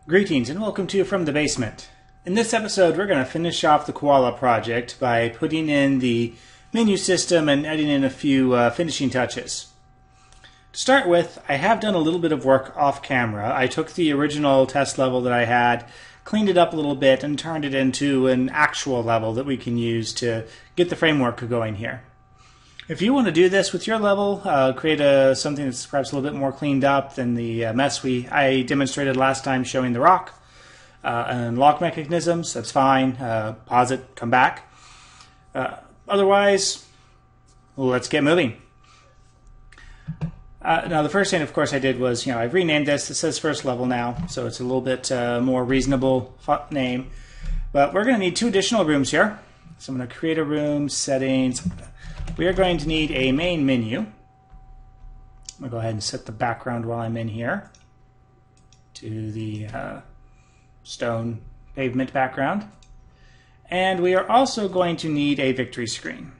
Greetings and welcome to From the Basement. In this episode we're going to finish off the Koala project by putting in the menu system and adding in a few finishing touches. To start with, I have done a little bit of work off camera. I took the original test level that I had, cleaned it up a little bit, and turned it into an actual level that we can use to get the framework going here. If you want to do this with your level, create something that's perhaps a little bit more cleaned up than the mess I demonstrated last time showing the rock and lock mechanisms, that's fine. Pause it, come back. Otherwise, let's get moving. Now the first thing, of course, I did was, I've renamed this. It says first level now, so it's a little bit more reasonable name. But we're going to need 2 additional rooms here. So I'm going to create a room, settings. We are going to need a main menu. I'm going to go ahead and set the background while I'm in here to the stone pavement background. And we are also going to need a victory screen.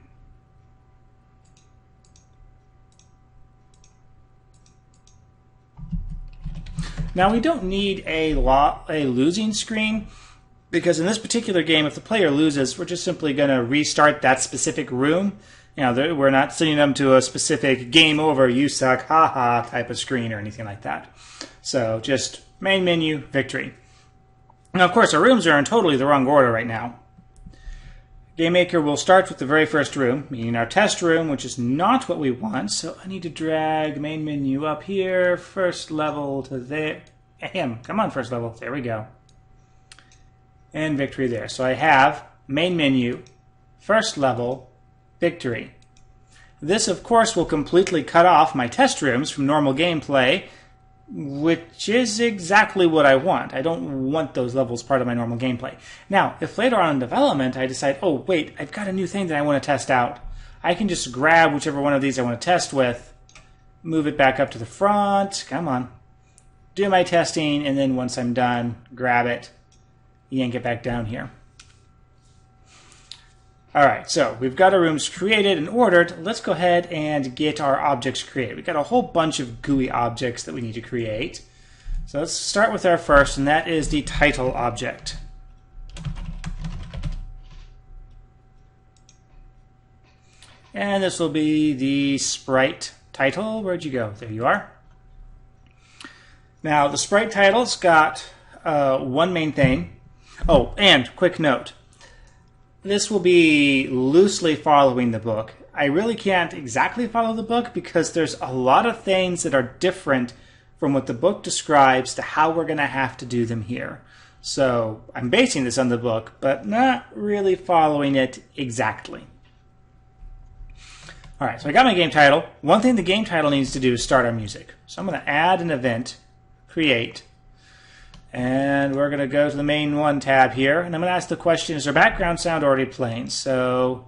Now we don't need a losing screen, because in this particular game, if the player loses, we're just simply going to restart that specific room. We're not sending them to a specific game over, you suck, haha type of screen or anything like that. So just main menu, victory. Now, of course, our rooms are in totally the wrong order right now. Game Maker will start with the very first room, meaning our test room, which is not what we want. So I need to drag main menu up here, first level to there. Come on, first level. There we go. And victory there. So I have main menu, first level, victory. This, of course, will completely cut off my test rooms from normal gameplay, which is exactly what I want. I don't want those levels part of my normal gameplay. Now, if later on in development I decide, oh wait, I've got a new thing that I want to test out, I can just grab whichever one of these I want to test with, move it back up to the front, come on, do my testing, and then once I'm done, grab it, yank it back down here. Alright, so we've got our rooms created and ordered. Let's go ahead and get our objects created. We've got a whole bunch of GUI objects that we need to create. So let's start with our first, and that is the title object. And this will be the sprite title. Where'd you go? There you are. Now, the sprite title's got one main thing. Oh, and quick note. This will be loosely following the book. I really can't exactly follow the book because there's a lot of things that are different from what the book describes to how we're going to have to do them here. So I'm basing this on the book, but not really following it exactly. Alright, so I got my game title. One thing the game title needs to do is start our music. So I'm going to add an event, create, and we're going to go to the main one tab here, and I'm going to ask the question, is our background sound already playing? So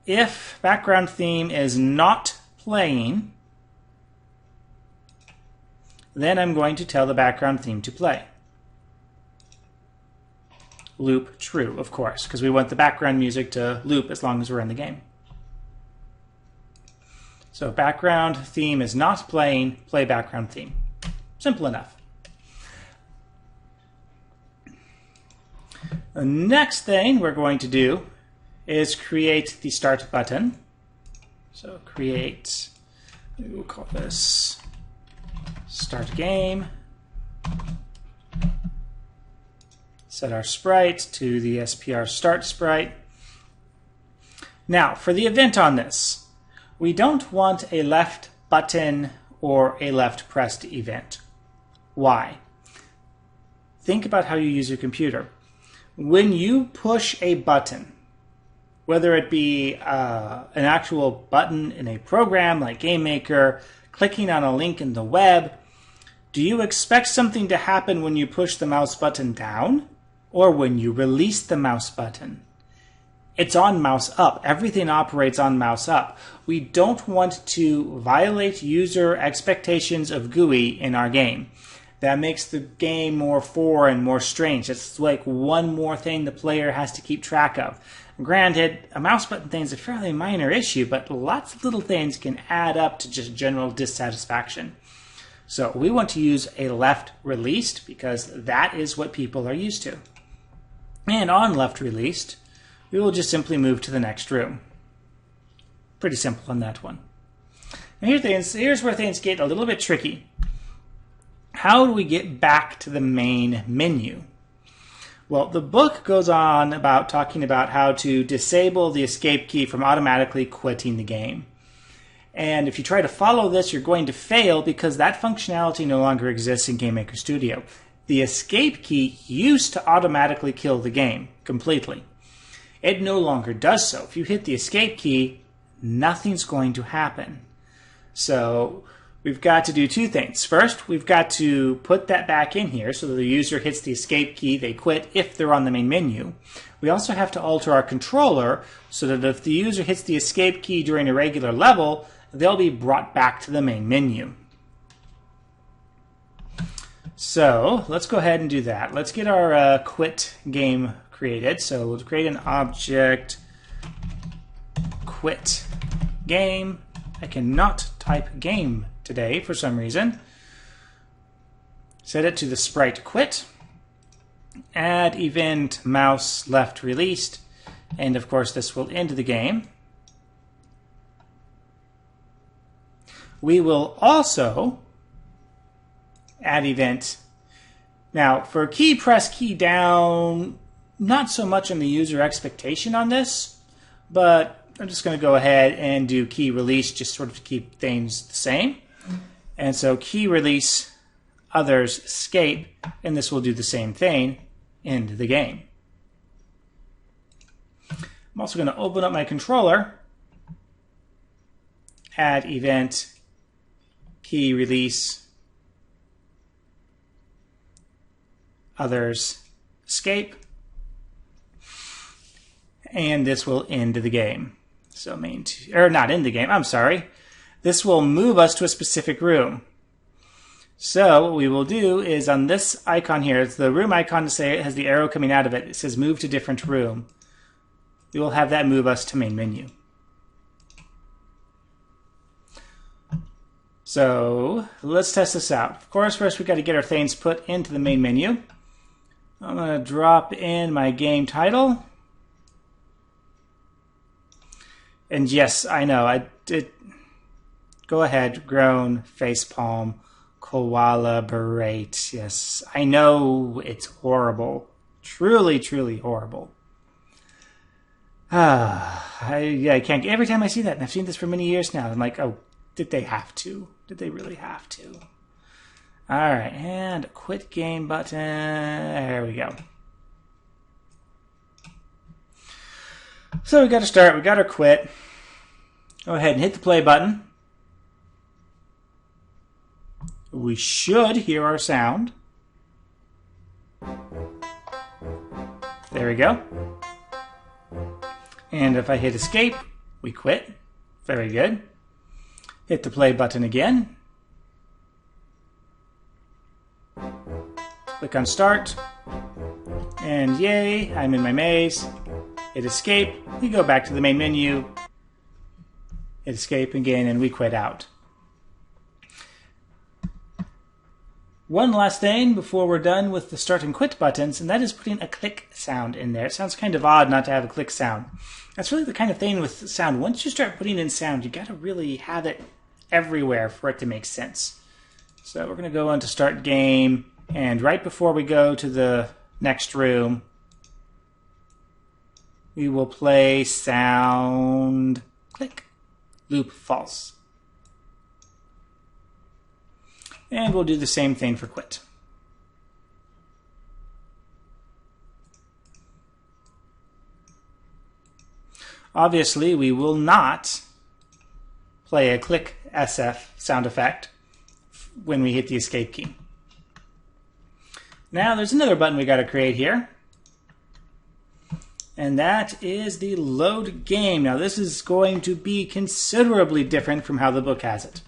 if background theme is not playing, then I'm going to tell the background theme to play. Loop true, of course, because we want the background music to loop as long as we're in the game. So background theme is not playing, play background theme. Simple enough. The next thing we're going to do is create the start button. So create, we'll call this start game. Set our sprite to the SPR start sprite. Now, for the event on this, we don't want a left button or a left pressed event. Why? Think about how you use your computer. When you push a button, whether it be an actual button in a program like Game Maker, clicking on a link in the web, do you expect something to happen when you push the mouse button down or when you release the mouse button? It's on mouse up. Everything operates on mouse up. We don't want to violate user expectations of GUI in our game. That makes the game more foreign, more strange. It's like one more thing the player has to keep track of. Granted, a mouse button thing is a fairly minor issue, but lots of little things can add up to just general dissatisfaction. So we want to use a left released because that is what people are used to. And on left released, we will just simply move to the next room. Pretty simple on that one. And here's where things get a little bit tricky. How do we get back to the main menu? Well, the book goes on about talking about how to disable the escape key from automatically quitting the game. And if you try to follow this, you're going to fail because that functionality no longer exists in GameMaker Studio. The escape key used to automatically kill the game completely. It no longer does so. If you hit the escape key, nothing's going to happen. So we've got to do two things. First, we've got to put that back in here so that the user hits the escape key, they quit if they're on the main menu. We also have to alter our controller so that if the user hits the escape key during a regular level, they'll be brought back to the main menu. So let's go ahead and do that. Let's get our quit game created. So we'll create an object, quit game. I cannot type game today for some reason. Set it to the sprite quit. Add event mouse left released. And of course this will end the game. We will also add event. Now for key press key down, not so much on the user expectation on this, but I'm just going to go ahead and do key release just sort of to keep things the same. And so key release others escape, and this will do the same thing, end the game. I'm also going to open up my controller, add event key release others escape, and this will end the game. So not end the game, I'm sorry. This will move us to a specific room. So what we will do is on this icon here, it's the room icon to say it has the arrow coming out of it. It says move to different room. We will have that move us to main menu. So let's test this out. Of course, first we've got to get our things put into the main menu. I'm going to drop in my game title. And yes, I know, I did. Go ahead, groan, facepalm, koala, berate. Yes, I know it's horrible. Truly, truly horrible. I can't. Every time I see that, and I've seen this for many years now, I'm like, oh, did they have to? Did they really have to? All right, and quit game button. There we go. So we got to start. We got our quit. Go ahead and hit the play button. We should hear our sound. There we go. And if I hit escape, we quit. Very good. Hit the play button again. Click on start. And yay, I'm in my maze. Hit escape. We go back to the main menu. Hit escape again, and we quit out. One last thing before we're done with the start and quit buttons, and that is putting a click sound in there. It sounds kind of odd not to have a click sound. That's really the kind of thing with sound. Once you start putting in sound, you got to really have it everywhere for it to make sense. So we're going to go on to start game, and right before we go to the next room, we will play sound click, loop false. And we'll do the same thing for quit. Obviously, we will not play a click SF sound effect when we hit the escape key. Now there's another button we got to create here. And that is the load game. Now this is going to be considerably different from how the book has it.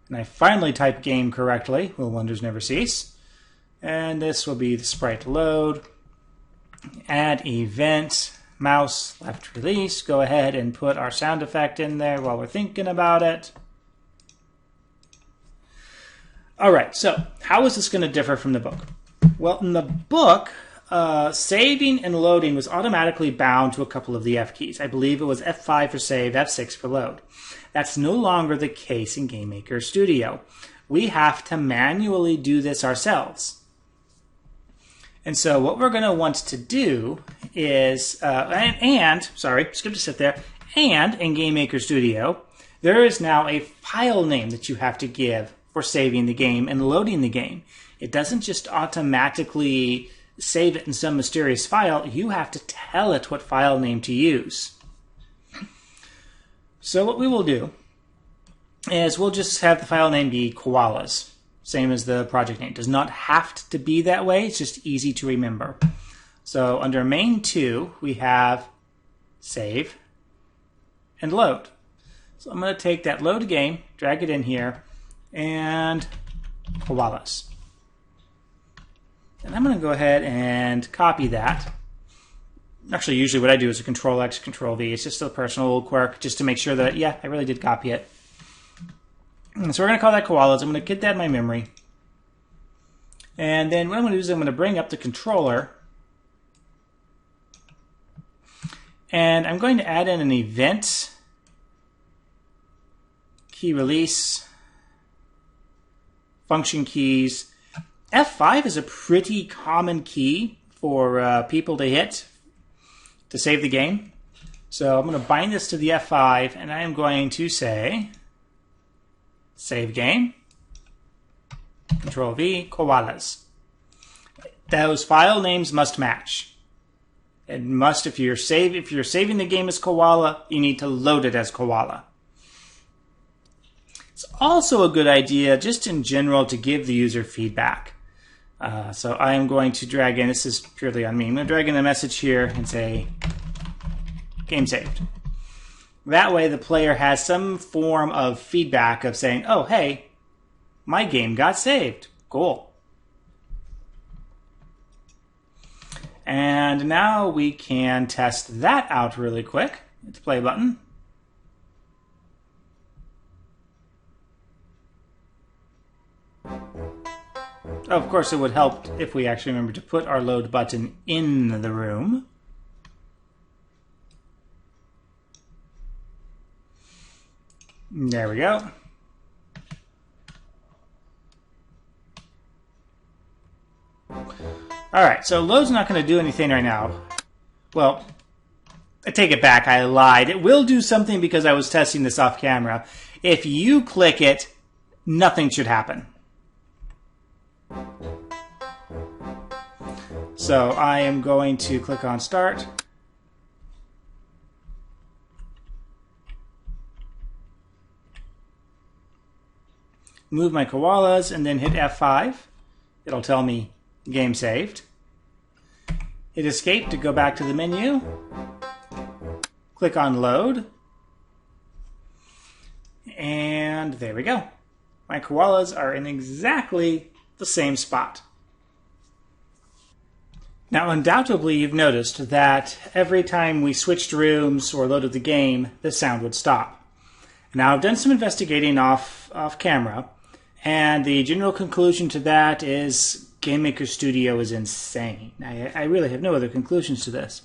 And I finally typed game correctly. Will wonders never cease. And this will be the sprite load. Add event, mouse left release. Go ahead and put our sound effect in there while we're thinking about it. All right, so how is this going to differ from the book? Well, in the book, saving and loading was automatically bound to a couple of the F keys. I believe it was F5 for save, F6 for load. That's no longer the case in Game Maker Studio. We have to manually do this ourselves. And so what we're going to want to do is, sorry, skip to sit there, and in Game Maker Studio, there is now a file name that you have to give for saving the game and loading the game. It doesn't just automatically save it in some mysterious file. You have to tell it what file name to use. So what we will do is we'll just have the file name be Koalas, same as the project name. It does not have to be that way. It's just easy to remember. So under main 2, we have save and load. So I'm going to take that load game, drag it in here, and Koalas. And I'm going to go ahead and copy that. Actually, usually what I do is a Control-X, Control-V. It's just a personal quirk just to make sure that, yeah, I really did copy it. And so we're going to call that Koalas. I'm going to get that in my memory. And then what I'm going to do is I'm going to bring up the controller. And I'm going to add in an event, key release, function keys. F5 is a pretty common key for people to hit to save the game. So I'm going to bind this to the F5, and I am going to say save game, Control-V, Koalas. Those file names must match. It must, if you're saving the game as Koala, you need to load it as Koala. It's also a good idea, just in general, to give the user feedback. So I am going to drag in, this is purely on me, I'm going to drag in a message here and say, game saved. That way the player has some form of feedback of saying, oh, hey, my game got saved. Cool. And now we can test that out really quick. Hit the play button. Oh, of course, it would help if we actually remember to put our load button in the room. There we go. All right, so load's not going to do anything right now. Well, I take it back. I lied. It will do something because I was testing this off camera. If you click it, nothing should happen. So I am going to click on Start. Move my koalas and then hit F5. It'll tell me game saved. Hit Escape to go back to the menu. Click on Load. And there we go. My koalas are in exactly the same spot. Now, undoubtedly, you've noticed that every time we switched rooms or loaded the game, the sound would stop. Now, I've done some investigating off camera, and the general conclusion to that is Game Maker Studio is insane. I really have no other conclusions to this.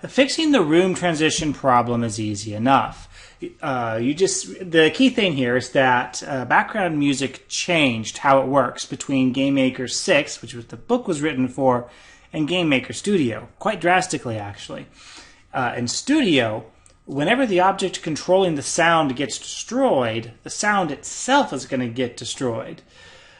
Fixing the room transition problem is easy enough. The key thing here is that background music changed how it works between Game Maker 6, which was the book was written for, and Game Maker Studio, quite drastically actually. In Studio, whenever the object controlling the sound gets destroyed, the sound itself is going to get destroyed.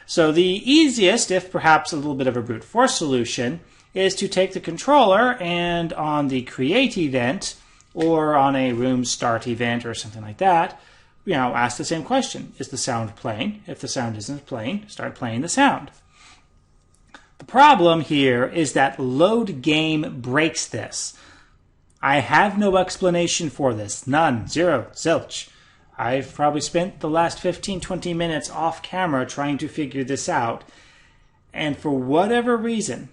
So the easiest, if perhaps a little bit of a brute force solution, is to take the controller and on the create event, or on a room start event or something like that, ask the same question. Is the sound playing? If the sound isn't playing, start playing the sound. The problem here is that load game breaks this. I have no explanation for this. None. Zero. Zilch. I've probably spent the last 15-20 minutes off camera trying to figure this out. And for whatever reason,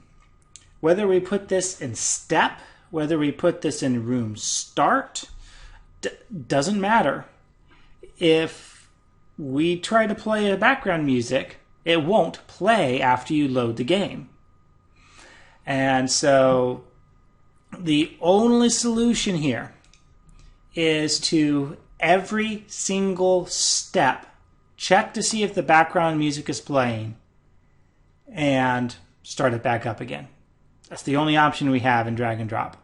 whether we put this in step, whether we put this in room start, doesn't matter. If we try to play a background music it won't play after you load the game. And so the only solution here is to every single step check to see if the background music is playing and start it back up again. That's the only option we have in drag and drop.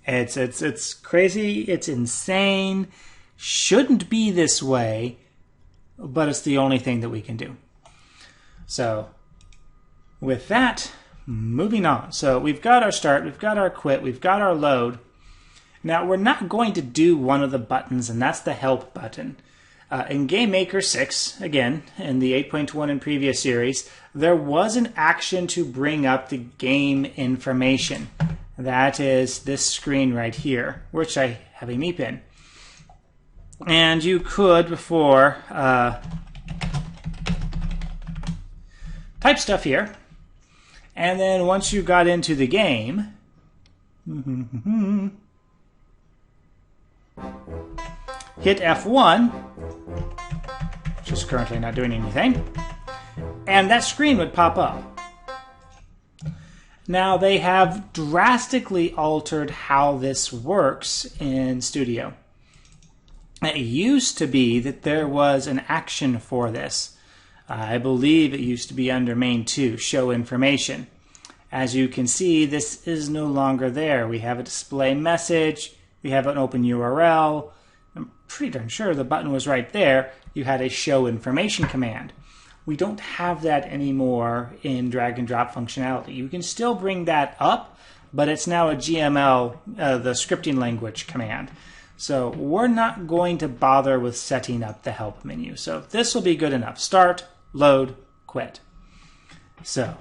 It's crazy, it's insane, shouldn't be this way, but it's the only thing that we can do. So with that, moving on. So we've got our start, we've got our quit, we've got our load. Now we're not going to do one of the buttons, and that's the help button. In Game Maker 6, again, in the 8.1 and previous series, there was an action to bring up the game information. That is this screen right here, which I have a meep in. And you could, before, type stuff here. And then once you got into the game, hit F1, which is currently not doing anything, and that screen would pop up. Now they have drastically altered how this works in Studio. It used to be that there was an action for this. I believe it used to be under Main 2, Show Information. As you can see, this is no longer there. We have a display message, we have an open URL. I'm pretty darn sure the button was right there. You had a Show Information command. We don't have that anymore in drag and drop functionality. You can still bring that up, but it's now a GML, the scripting language command. So we're not going to bother with setting up the help menu. So this will be good enough. Start, load, quit. So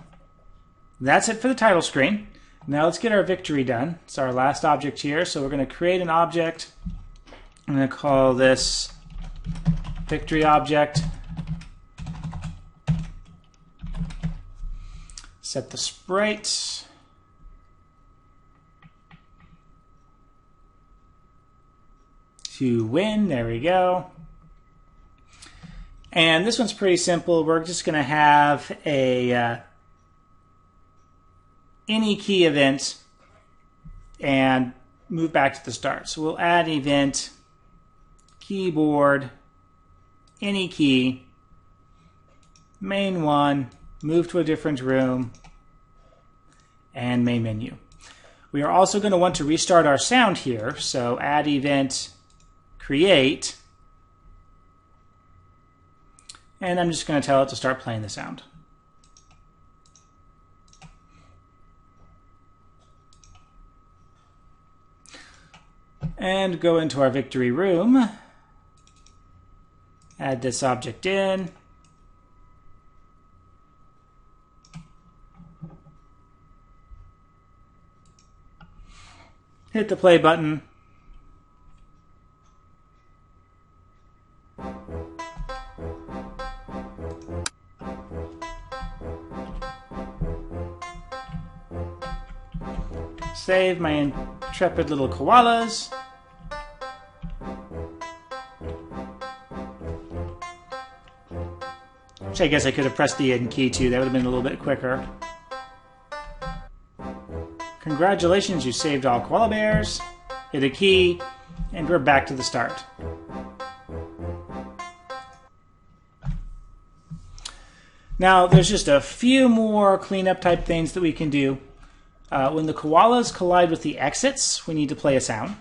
that's it for the title screen. Now let's get our victory done. It's our last object here. So we're going to create an object. I'm going to call this victory object. Set the sprite. To win, there we go. And this one's pretty simple. We're just going to have a any key event and move back to the start. So we'll add event, keyboard, any key, main 1, move to a different room, and main menu. We are also going to want to restart our sound here, so add event, create, and I'm just going to tell it to start playing the sound. And go into our victory room, add this object in, hit the play button, save my intrepid little koalas. Which I guess I could have pressed the N key too. That would have been a little bit quicker. Congratulations, you saved all koala bears. Hit a key, and we're back to the start. Now, there's just a few more cleanup type things that we can do. When the koalas collide with the exits, we need to play a sound.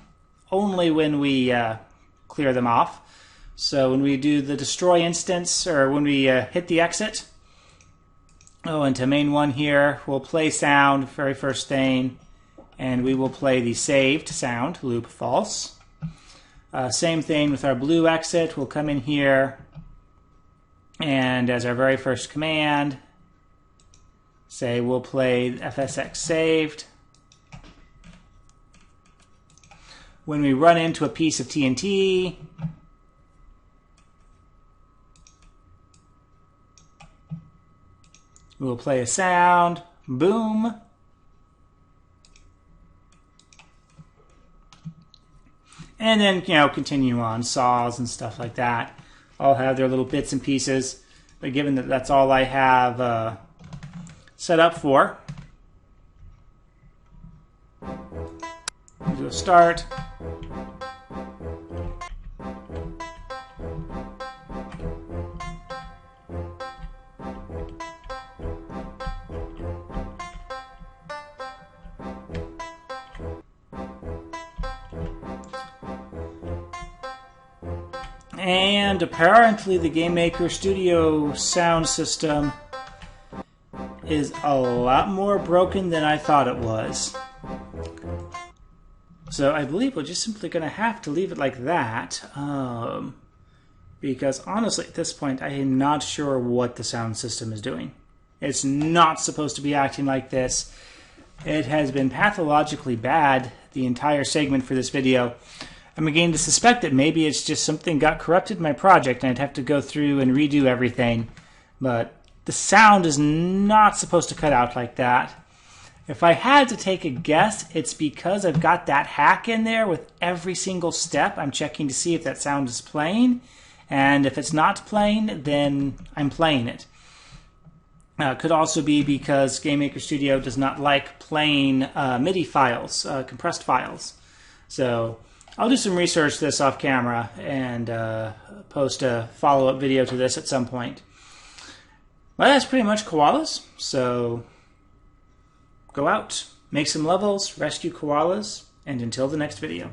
Only when we clear them off. So when we do the destroy instance, or when we hit the exit, into main 1 here, we'll play sound, very first thing, and we will play the saved sound, loop false. Same thing with our blue exit, we'll come in here, and as our very first command, say we'll play FSX saved. When we run into a piece of TNT, we'll play a sound, boom. And then, continue on, saws and stuff like that. all have their little bits and pieces. But given that that's all I have set up for, do a start. And apparently the Game Maker Studio sound system is a lot more broken than I thought it was. So I believe we're just simply going to have to leave it like that. Because honestly, at this point, I am not sure what the sound system is doing. It's not supposed to be acting like this. It has been pathologically bad the entire segment for this video. I'm beginning to suspect that maybe it's just something got corrupted in my project and I'd have to go through and redo everything. But the sound is not supposed to cut out like that. If I had to take a guess, it's because I've got that hack in there with every single step. I'm checking to see if that sound is playing. And if it's not playing, then I'm playing it. Could also be because Game Maker Studio does not like playing MIDI files, compressed files. So I'll do some research this off camera and post a follow-up video to this at some point. Well, that's pretty much koalas. So go out, make some levels, rescue koalas, and until the next video.